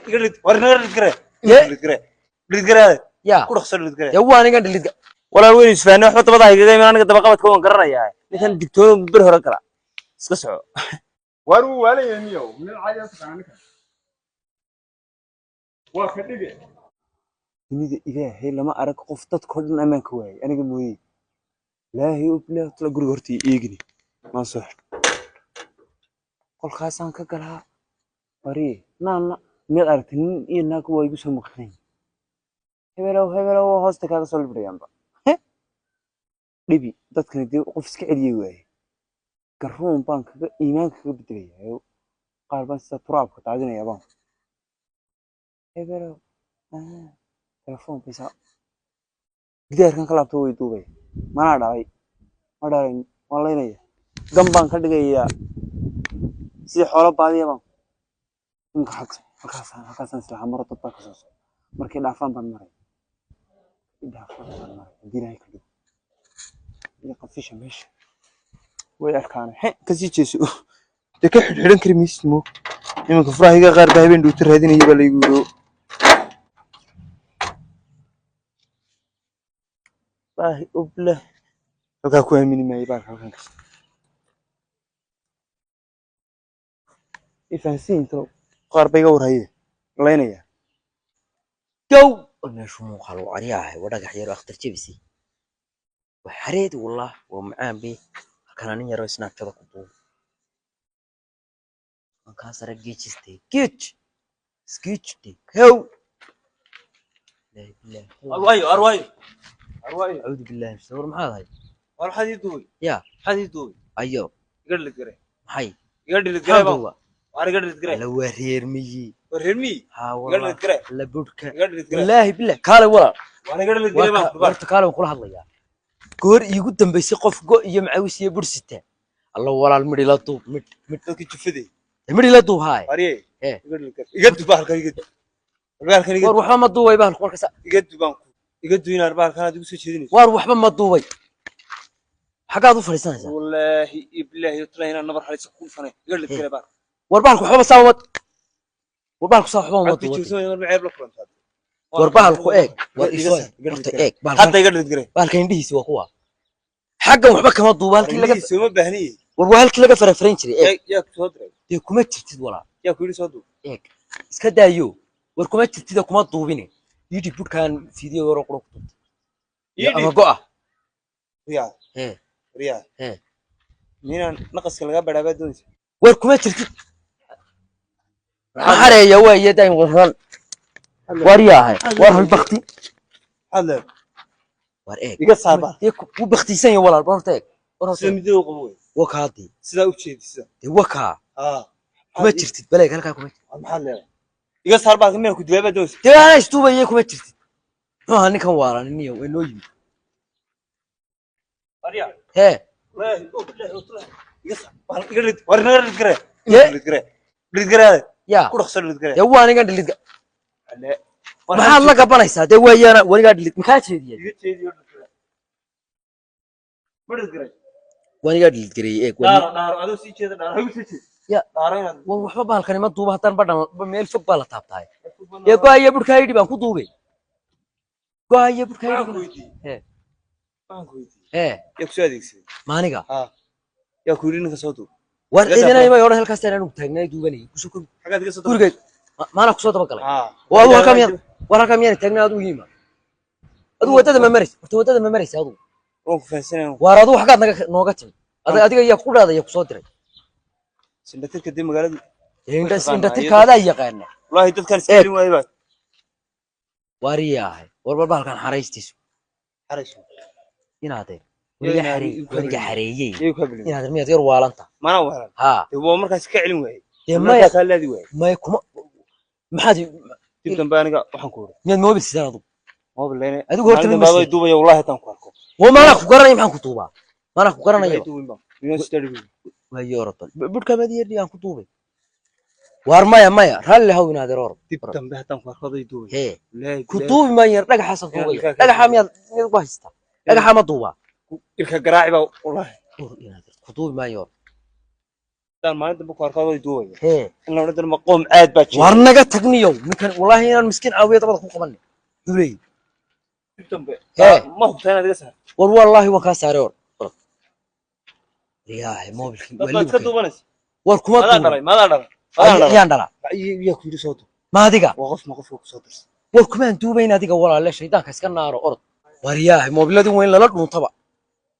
قلت ورنا الكره يا الكره يا كل خسر الكره يا هو انا قاعد اللي ولا وين يسفانه وحط بضايق زي ما انا دبا قبت كون قرنيا ninkan digtoodo bir hore kala iska soco waru wala yaniyo min caadi taqaanka waa ka dhige dunida ilaahay lama arag qof dadka oo dhan amaanka waayay aniga mooyee ilaahay u bilaa tala guriga hortii eegni ma soo qolkaasaan ka galaa bari naana mid aragtay nin iyo naag way igu soo maqnay hebelow hoosta kaaga soo libdhayaanba dhibi dadkan dee qof iska celiyay waayay garoon baan kaga iimaanka kaga bedelayaa qaar baan sida turaabka daadinaya baan hebelow telefoon bisa gidaarkan ka laabto way duubay mana dhalay ma dhalay waan leynaya gam baan ka dhigayaa si xoolo baadiya baan ninka halkaasaan islaha maro dad baa ka soo socda markay dhaafaan baan maray diinay ka dhig iyo qafisha meesha way arkaan kasii jeeso de ka xidhan kari miismo imanka furahiga qaar baa habeen dhuuta raadinaya baa laygu yidho baahi ubla halkaa ku aamini maayay baa halkan kasta ifahansiinto qaar bay iga warhaye laynaya جو انا شو مو قالوا عليها ورقه حير اختر جبسي وحريد والله ومعان بي كان اني يرو سناب كذا كبو ان كاسر جيتشتي كيتش سكيتشتي هو لا بالله arwayo اعوذ بالله من الشيطان ما هاي war xadii duuy يا xadii duuy ايوه iga dhigre هاي iga dhigre baa war iga dhigre لا ورير مي warremi ها iga والله dhigre لا بودك iga dhigre والله بالله قال ولا war iga dhigre baa ورت قال كل هذا goor iigu dambeysay qof go iyo macawis iyo bursita alla walaal midhi la duub mid dadka jufaday midhi la duub haay ariye ee iga duba halkan war waxba ma duubay baan qorkasa iga duina arbaalkan aad igu soo jeedinayso war waxba ma duubay xagaad u fariisanaysaa wallahi iblahi tlayna nabar xariis ku fanay iga dhigre baa war baalku waxba saawad war baalku saaw waxba ma duubay war baalku eeg war isoo horta eeg hadda iga dhigre baalka indhihiisa waa kuwa xaggan waxba kama duuba halkii laga soo ma baahniye war waa halkii laga farafarayn jiray eeg yaa ku soo diray dee kuma jirtid walaa yaa ku yiri soo duub eeg iska daayo war kuma jirtid kuma duubine yidi budkan fiidiyo yaro qoro ku duubta ya ama go'a riyaa ninaan naqaska laga badhaabaa doonaysa war kuma jirtid xareeya weeye dayn waran war yahay war hal bakti hada war eeg iga saaba ku baktisan yahay walaal horta eeg sida midoo qabo wakaadi sida u jeedisa waka kuma jirtid baleeg halka kuma maxaa leeyahay iga saarba kameen ku dibaaba doonaysa deeana istuubay kuma jirtid nooha ninkan waaran niyo way noo yimid ariya he iga saar war naga dhigre ya ku dhaqso dhigre ya waa ninkan dhilid maxaad la gabanaysaa dee waayana wanigaa dhilid maxaa jeediyay iga jeediyo dhigre dhigre wanigaa dhilid gareeyay eeg dhaaro adoo sii jeeda dhaaro sii jeeda ya dhaaro inaad war waxba baalkani ma duuba haddaan badhan meel fog baa la taabtaay ee go'aya budkaa yidhi baan ku duubay go'aya budkaa yidhi he yaa ku soo adeegsaday maaniga yaa ku yiri ninka soo duub war idinay ma yoran halkaas aan u taagnay duubanay ku soo xagaad iga soo guriga maana ku soo daba galay waa halka miyaan taagnaa adu yiima adu wadada ma maris wadada ma maris adu oo ku faahsanaa war adu xagaad nooga timi adiga yaa ku dhaaday ku soo diray sindatirka dib magaalada sindatirkaada yaqaan wallahi dadkan iskilin waay baa wariyahay war halkan xareystiisu inaade waniga xareeyay inaade miyad yar waalanta mana waalan ha waa markaas ka celin waay dee maya kaaladi waay maya kuma maxaad dib dambe aniga waxaan ku wada miyad mobil sidaan adu mobil leene adigu horta ma baabay duubaya wallahi tan ku arko waa maana ku garanay maxaan ku duubaa maana ku garanay waa yoroton budka madiyadi aan ku duubay war maya raalli haw inaad roor dib dambe hadan ku arko day duubay he ku duubi ma yar dhagaxa san duubay dhagaxa miyad ku haysta dhagaxa ma duuba ilka garaaci baa wallahi ku duubi ma yar daan maalinta buku arkaa way duubaya hee in la odhan maqoom aad baa jira war naga tagniyow ninkan wallaahi inaan miskiin caawiya dabada ku qabanay duuley dib dambe hee ma hubtaa inaad iga saar war wallaahi waan kaa saaray or yaahe moobilkii dad waa baad iska liwkay duubanaysa war kuma maadaa dhalay yaan dhalaa yaa ku yidhi soo duub ma adiga waa qofka ku soo dirsa war kumaan duubayn adiga walaale shaydaanka iska naaro orod war yaahe moobiladii weyn lala dhuuntaba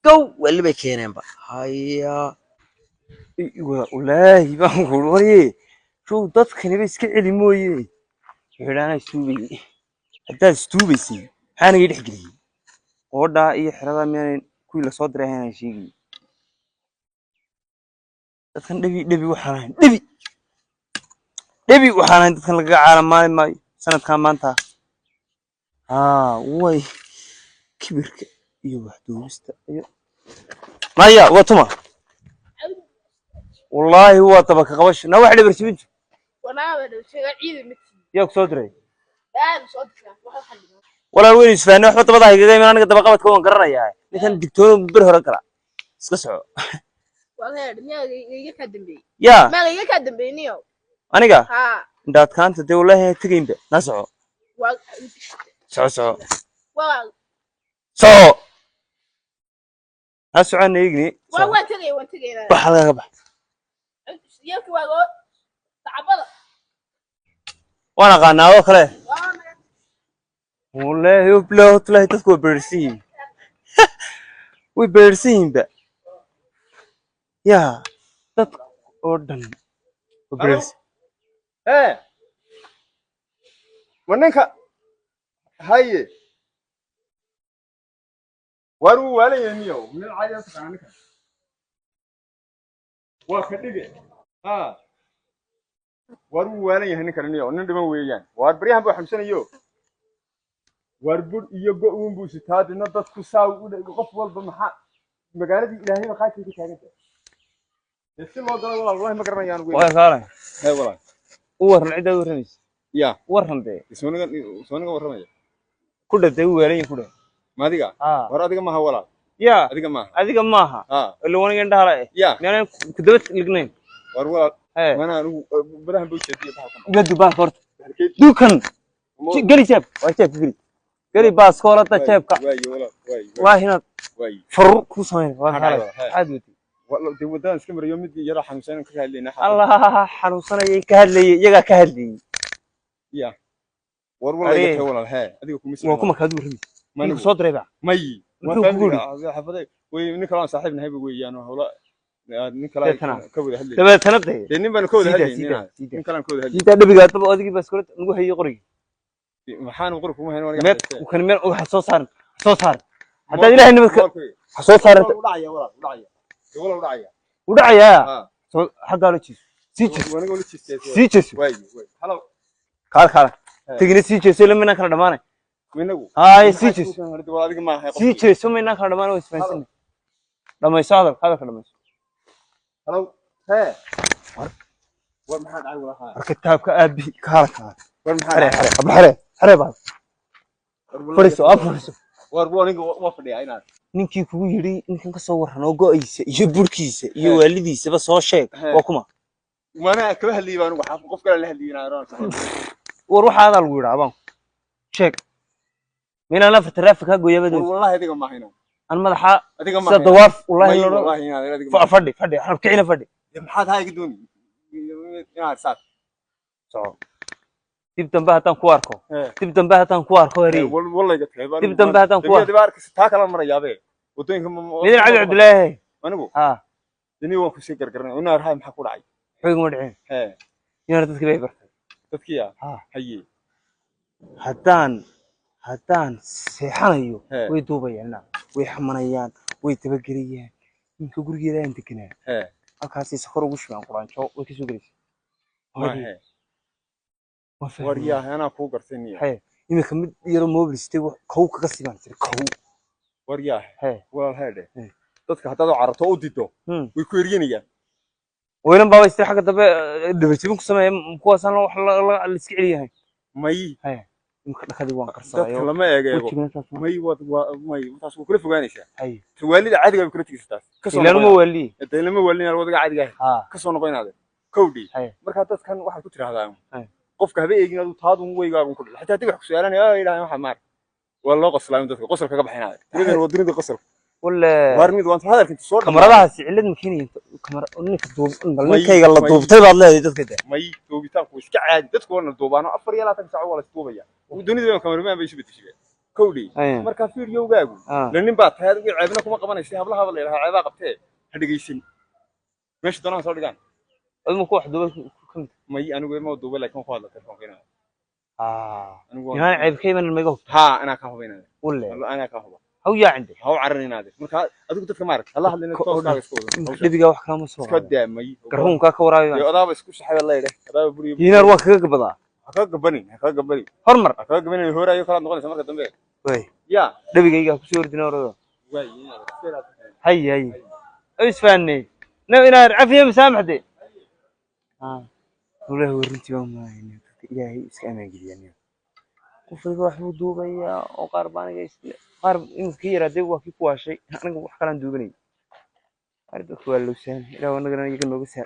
gow weli bay keeneenba hayaa wallaahi baan ku warye show dadkaniba iska celi mooye xidhaana istuubayay haddaad istuubaysay maxaa naga dhex geliyey qoodhaa iyo xeradaa miyaanay kuwii lasoo diray ahaynaan sheegay dadkan dhebi waxaan ahayn dhebi waxaan ahayn dadkan lagaga caalamaali maayo sanadkan maanta way kibirka iyo waxduubista iyo maya waa tuma wallaahi waa tabaka qabasho na wax dhibar sibintu yaa ku soo diray walaal weyn isfahanay waxba dabada haygaga iman aniga dabaqabadka waan garanayaa ninkan digtoono bir hore gala iska soco yaa aniga indhaadkaanta dee wallaahi tegaynba na soco soco ha socona eegni bax halkaa ka bax waan aqaanaa oo kale wallaahi wallaahi dadku way beersan yihiin way beersan yihiinba yaa dad oo dhan way beersan ma ninka haye war uu waalayay niyow min caadi ah taqaan ninka waa ka dhige war uu waalayay ninka niyow nin dhiban weeyaan war baryahan buu xamsanayo war bur iyo go-uun buu sitaa dina dadku saa u dhigo qof walba maxaa magaaladii ilaahay ma qaatay ku taagan tahay si loo galo wallahi ma garanayaan waa kaalay hay wallahi u waran cid aad waranaysa ya waran de sooniga waramaya ku dhaday u weelan ku dhaday ma adiga war adiga ma ha walaal ya adiga maaha ila waniga indhaha ya meelan ku dabad lignayn war walaal mana anigu barahan buu jeediyo gadu baa horta dukan gali jeeb waa jeeb gari baaskoolada jeebka waa hinaad furur ku sameyn waa kaalay aad wadi والله دي ودان اسكمر يوم دي يرا حنوسان ka hadlayna الله حنوسانay ka hadlayay iyaga ka hadlayay ya war wallahi ka walaal ha adiga kuma waa kuma ka duurin ma soo direeba may ma fahmi xafaday way nin kala saaxiibna hayba weeyaan hawla nin kala ka wada hadlay dabeetana de nin baan ka wada hadlay nin kala ka wada hadlay inta dhabiga daba adigii baaskoolad ugu hayay qoriga maxaan qori kuma hayno meed kan meel wax soo saar hadda ilaahay nabadka soo saaranta udhacaya walaal udhacaya ودعيا حق قالوا تشيس سيجس وانا قلت سيجس واي هلا خال تجيني سيجس لما انا كان دمانه منو هاي سيجس سيجس ثم انا كان دمانه اسمعني لما يساعد هذا كلام هلا ها ومحد عاود ولا كتابك ابي كارك ومحد حري بعد فريسو افرسو warbooniga waa fadhiyaa inaad ninkii kugu yiri ninkan ka soo waran oo go'aysa iyo burkiisa iyo waalidiisaba soo sheeg waa kuma mana ka hadlay baan waxa qof kale la hadlayna roon war waxa aad lagu yiraahdo sheeg mina la fatrafka gooyabada wallahi adiga ma hayna an madaxa adiga ma hayna dawaaf wallahi adiga fadhi xarab kicina fadhi maxaad hayga dooni inaad saad soo dib dambe hadan ku arko heri wallahi gatay dib dambe hadan ku arko dibaarka taa kala marayaabe wadooyinka midin cali abdullaahi anigu dini waan ku sii gargarnay una rahay maxaa ku dhacay xoog ma dhicin yar dadkii bay bartay dadkii haye haddaan seexanayo way duubayaan way xamanayaan way tabageliyaan ninka gurigeeda aan deganaa halkaasii safar ugu shubaan quraanjo way ka soo gelaysaa waryaa ana ku gartay hay imika mid yaro mobiliste kow kaga siban jir kow waryaa walaal hayde dadka hadda carato u dido way ku eryanayaan weynan baba istii xagga dambe dhabarjibin ku sameeyay kuwaasan wax la iska celiyahay may imka dhakadii waan dadka qarsaday lama eego wajigana taas ma may taas ku kula fogaanaysaa hay tawaalida caadiga ay kula tigsataa ka soo ilaan ma noqon wali inta lama waalin wadaga caadiga ah ha ka soo noqonaade kowdii hay marka dadkan waxa ku tiraahdaa hay qofka habe eegin adu taadu weygaagu ku dhul xitaa tig wax ku su'aalanaya ay ilaahay waxa maar waa loo qoslaa dadka qosolka ka baxaynaade tirada wadrinda qosol wala warmid waan hadalka inta soo kamaradahaas cilad ma keenayin kamera ninka duub ninkayga la duubtay baad leedahay dadka daa may duubitaanku iska caadi dadku wana duubaano 24 saac wala duubaya dunida kameraman bay isu bedeshay kowdii marka fiidiyowgaagu lanin baa tahay adigu ceebna kuma qabanaysa hablaha la ilaahay ceebaa qabtee ha dhageysin meesha doonaan soo dhigaan aduma ku wax duubay kamid may anigu ma duubay laakiin ku hadla telefoonkeena anigu inaan ceebkay man ma iga ha ana ka hubaynaa wala ana ka huba haw yaa cindi haw carinaynaade marka adigu dadka maar Allah hadlayna tooska isku wada dhibiga wax kama soo iska daamay garunka ka waraayo iyo adaaba isku saxay la yiraahdo adaaba buriyo dinar waa kaga gabadaa ka gabani hormar ka gabani hooraayo kala noqonaysa marka dambe way ya dhibigayga ku soo ordina orado way hay isfaanay inaan cafiyo masaamaxde والله ورنتي ما يعني إلهي إسكان جديانيا وفي واحد دوبيا وقربان جيس قرب إن كيرا دوا كيف واشي أنا وحكلان دوبني أردك ولا لسان لا أنا قلنا يجي نوبسها